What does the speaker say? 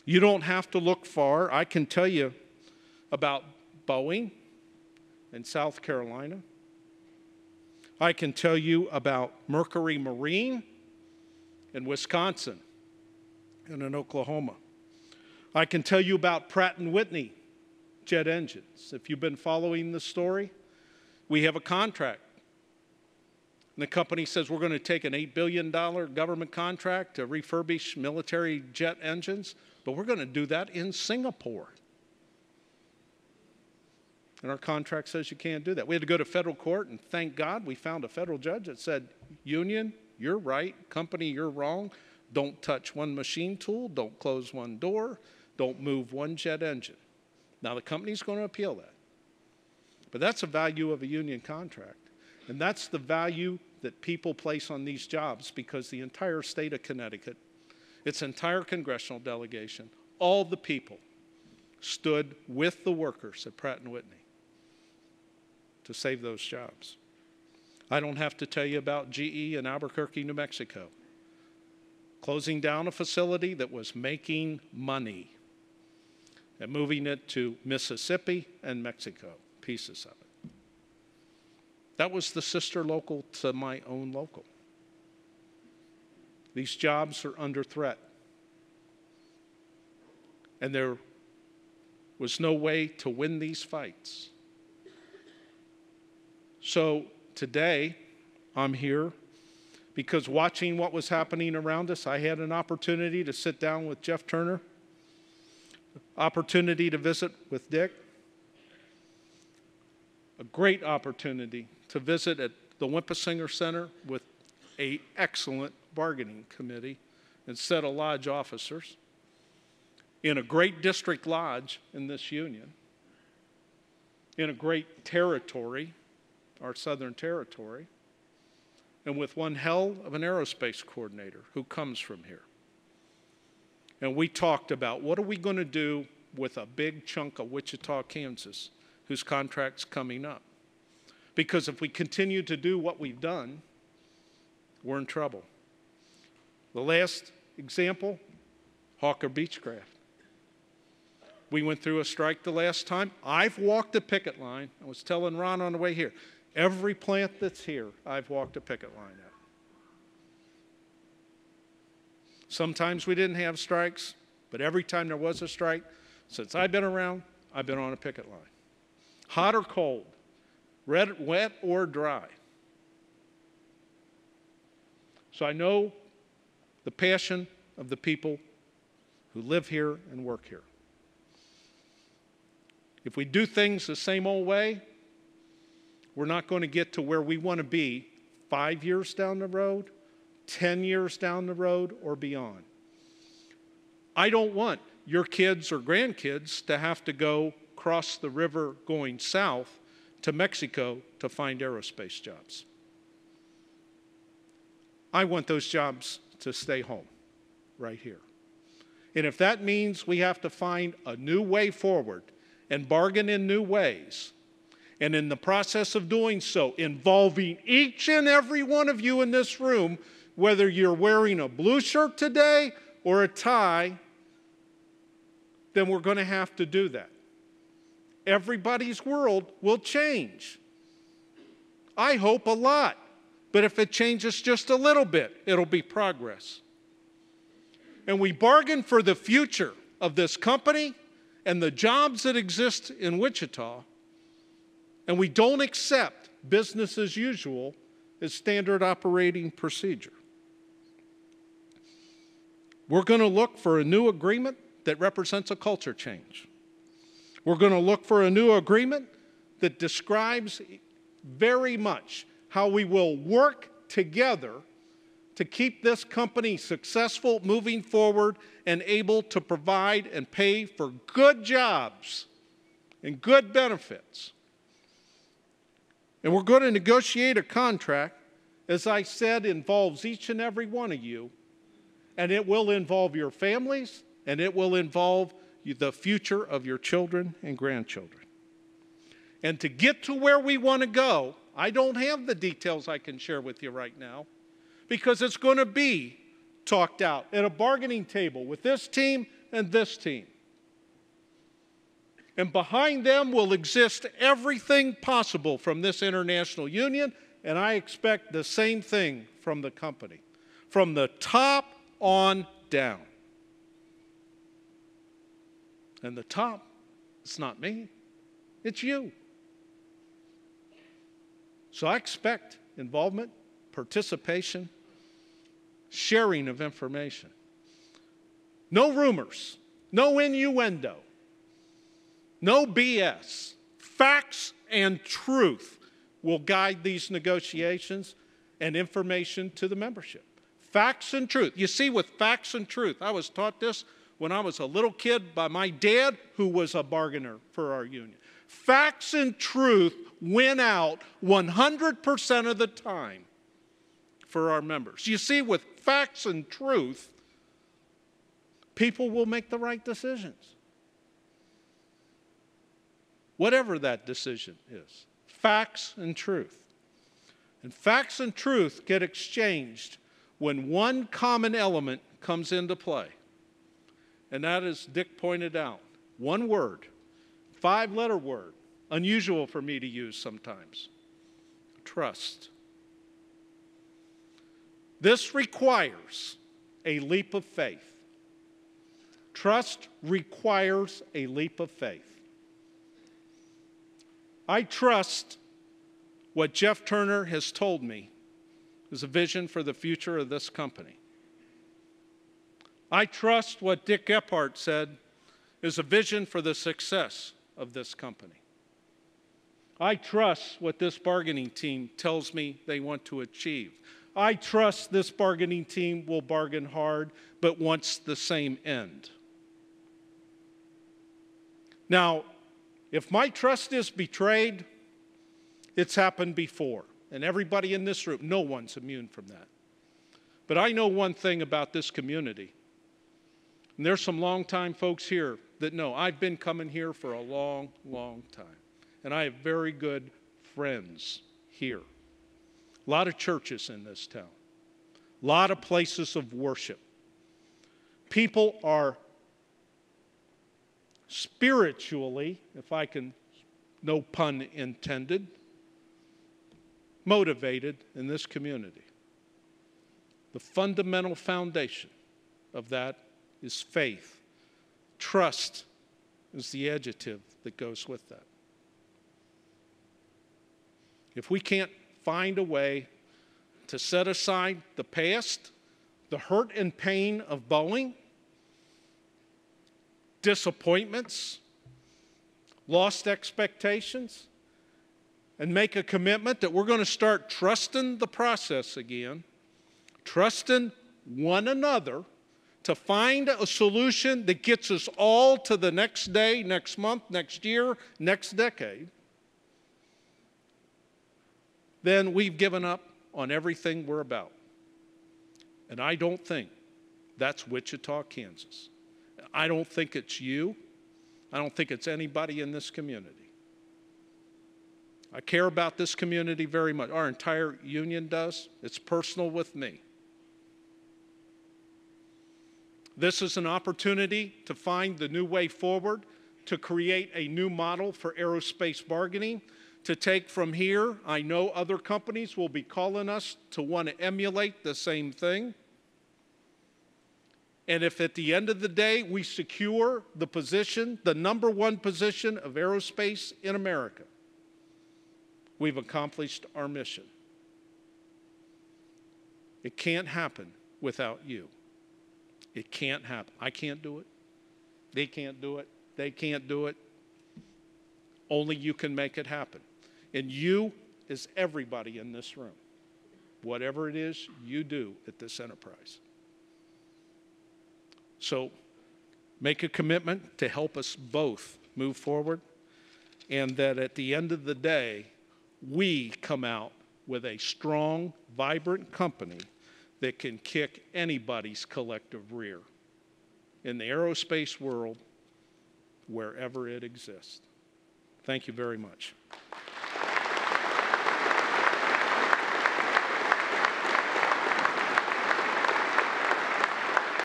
You don't have to look far. I can tell you about Boeing in South Carolina. I can tell you about Mercury Marine in Wisconsin and in Oklahoma. I can tell you about Pratt & Whitney jet engines. If you've been following the story, we have a contract. And the company says we're going to take an $8 billion government contract to refurbish military jet engines, but we're going to do that in Singapore. And our contract says you can't do that. We had to go to federal court, and thank God we found a federal judge that said, union, you're right. Company, you're wrong. Don't touch one machine tool. Don't close one door. Don't move one jet engine. Now, the company's going to appeal that. But that's the value of a union contract. And that's the value that people place on these jobs, because the entire state of Connecticut, its entire congressional delegation, all the people stood with the workers at Pratt & Whitney to save those jobs. I don't have to tell you about GE in Albuquerque, New Mexico, closing down a facility that was making money and moving it to Mississippi and Mexico, pieces of it. That was the sister local to my own local. These jobs are under threat. And there was no way to win these fights. So today, I'm here because watching what was happening around us, I had an opportunity to sit down with Jeff Turner, opportunity to visit with Dick, a great opportunity to visit at the Wimpesinger Center with an excellent bargaining committee and set of lodge officers in a great district lodge in this union, in a great territory, our southern territory, and with one hell of an aerospace coordinator who comes from here. And we talked about what are we going to do with a big chunk of Wichita, Kansas, whose contract's coming up. Because if we continue to do what we've done, we're in trouble. The last example, Hawker Beechcraft. We went through a strike the last time. I've walked a picket line. I was telling Ron on the way here. Every plant that's here, I've walked a picket line at. Sometimes we didn't have strikes, but every time there was a strike, since I've been around, I've been on a picket line. Hot or cold, wet or dry. So I know the passion of the people who live here and work here. If we do things the same old way, we're not going to get to where we want to be 5 years down the road, 10 years down the road, or beyond. I don't want your kids or grandkids to have to go cross the river going south to Mexico to find aerospace jobs. I want those jobs to stay home, right here. And if that means we have to find a new way forward and bargain in new ways, and in the process of doing so, involving each and every one of you in this room, whether you're wearing a blue shirt today or a tie, then we're going to have to do that. Everybody's world will change. I hope a lot. But if it changes just a little bit, it'll be progress. And we bargain for the future of this company and the jobs that exist in Wichita, and we don't accept business as usual as standard operating procedure. We're going to look for a new agreement that represents a culture change. We're going to look for a new agreement that describes very much how we will work together to keep this company successful, moving forward, and able to provide and pay for good jobs and good benefits. And we're going to negotiate a contract, as I said, involves each and every one of you, and it will involve your families, and it will involve the future of your children and grandchildren. And to get to where we want to go, I don't have the details I can share with you right now, because it's going to be talked out at a bargaining table with this team and this team. And behind them will exist everything possible from this international union, and I expect the same thing from the company, from the top on down. And the top, it's not me, it's you. So I expect involvement, participation, sharing of information. No rumors, no innuendo, no BS. Facts and truth will guide these negotiations and information to the membership. Facts and truth. You see, with facts and truth, I was taught this when I was a little kid by my dad, who was a bargainer for our union. Facts and truth win out 100% of the time for our members. You see, with facts and truth, people will make the right decisions. Whatever that decision is. Facts and truth. And facts and truth get exchanged when one common element comes into play. And that, as Dick pointed out, one word, 5-letter word, unusual for me to use sometimes. Trust. This requires a leap of faith. Trust requires a leap of faith. I trust what Jeff Turner has told me is a vision for the future of this company. I trust what Dick Gephardt said is a vision for the success of this company. I trust what this bargaining team tells me they want to achieve. I trust this bargaining team will bargain hard, but wants the same end. Now, if my trust is betrayed, it's happened before. And everybody in this room, no one's immune from that. But I know one thing about this community. And there's some longtime folks here that know I've been coming here for a long, long time. And I have very good friends here. A lot of churches in this town. A lot of places of worship. People are spiritually, if I can, no pun intended, motivated in this community. The fundamental foundation of that is faith. Trust is the adjective that goes with that. If we can't find a way to set aside the past, the hurt and pain of Boeing, disappointments, lost expectations, and make a commitment that we're going to start trusting the process again, trusting one another to find a solution that gets us all to the next day, next month, next year, next decade, then we've given up on everything we're about. And I don't think that's Wichita, Kansas. I don't think it's you. I don't think it's anybody in this community. I care about this community very much. Our entire union does. It's personal with me. This is an opportunity to find the new way forward, to create a new model for aerospace bargaining, to take from here. I know other companies will be calling us to want to emulate the same thing. And if at the end of the day we secure the position, the #1 position of aerospace in America, we've accomplished our mission. It can't happen without you. It can't happen. I can't do it. They can't do it. They can't do it. Only you can make it happen. And you is everybody in this room. Whatever it is you do at this enterprise. So make a commitment to help us both move forward, and that at the end of the day, we come out with a strong, vibrant company that can kick anybody's collective rear in the aerospace world, wherever it exists. Thank you very much.